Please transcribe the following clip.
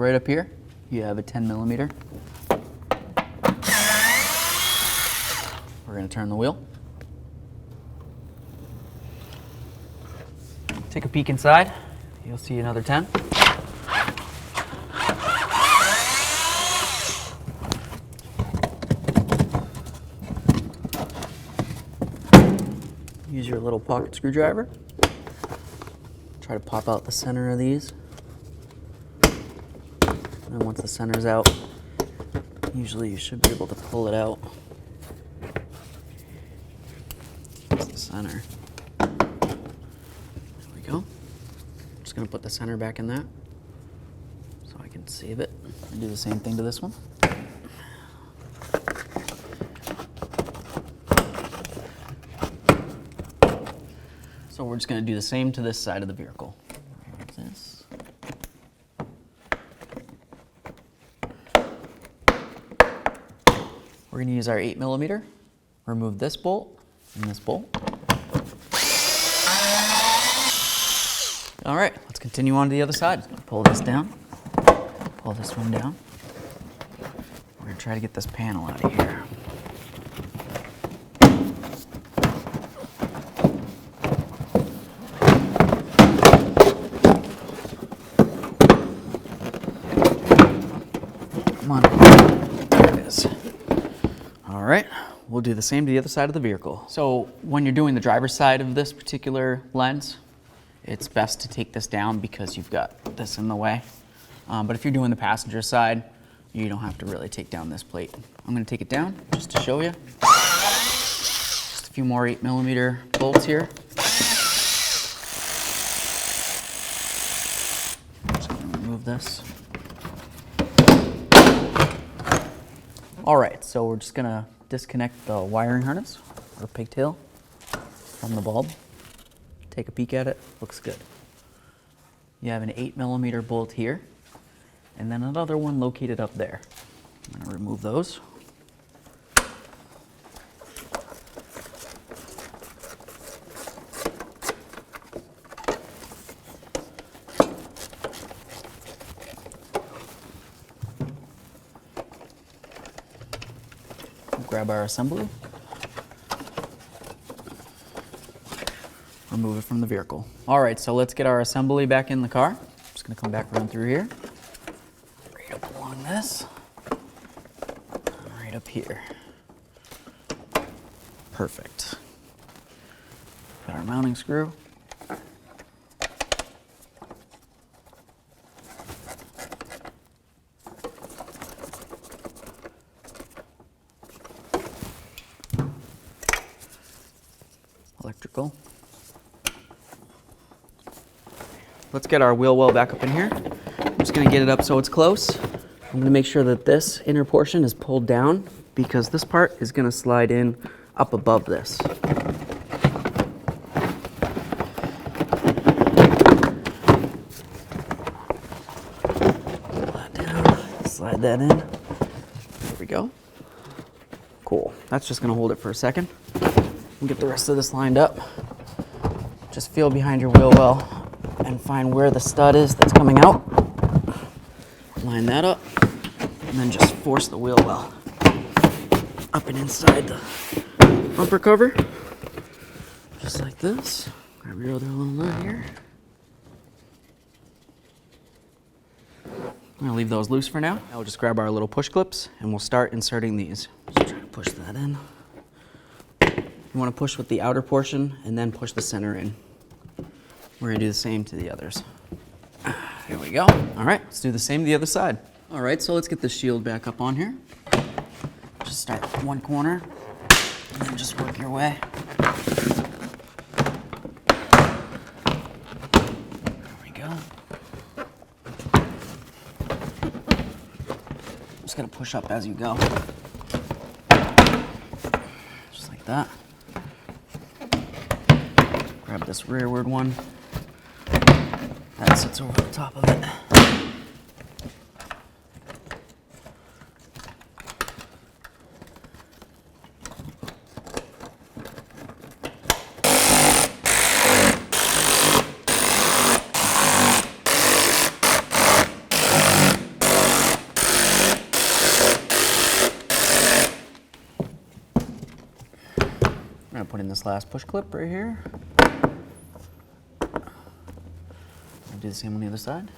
right up here, you have a 10mm. We're going to turn the wheel. Take a peek inside. You'll see another 10. Use your little pocket screwdriver. Try to pop out the center of these. And once the center's out, usually you should be able to pull it out. That's the center. There we go. I'm just going to put the center back in that so I can save it. And do the same thing to this one. So we're just going to do the same to this side of the vehicle. This. We're going to use our 8mm, remove this bolt and this bolt. All right, let's continue on to the other side. Pull this down, pull this one down. We're going to try to get this panel out of here. Come on, there it is. All right, we'll do the same to the other side of the vehicle. So when you're doing the driver's side of this particular lens, it's best to take this down because you've got this in the way. But if you're doing the passenger side, you don't have to really take down this plate. I'm going to take it down just to show you. Just a few more 8mm bolts here. Just going to remove this. All right, so we're just going to disconnect the wiring harness or pigtail from the bulb. Take a peek at it, looks good. You have an 8mm bolt here, and then another one located up there. I'm going to remove those. Grab our assembly. Remove it from the vehicle. All right, so let's get our assembly back in the car. I'm just gonna come back around through here. Right up along this. Right up here. Perfect. Got our mounting screw. Electrical. Let's get our wheel well back up in here. I'm just going to get it up so it's close. I'm going to make sure that this inner portion is pulled down because this part is going to slide in up above this. Pull that down, slide that in. There we go. Cool. That's just going to hold it for a second. And get the rest of this lined up. Just feel behind your wheel well and find where the stud is that's coming out. Line that up, and then just force the wheel well up and inside the bumper cover. Just like this. Grab your other little nut here. I'm gonna leave those loose for now. Now we'll just grab our little push clips and we'll start inserting these. Just try to push that in. You want to push with the outer portion and then push the center in. We're going to do the same to the others. Here we go. All right, let's do the same to the other side. All right, so let's get the shield back up on here. Just start with one corner and then just work your way. There we go. Just going to push up as you go. Just like that. Grab this rearward one. That sits over the top of it. going to put in this last push clip right here. I'll do the same on the other side.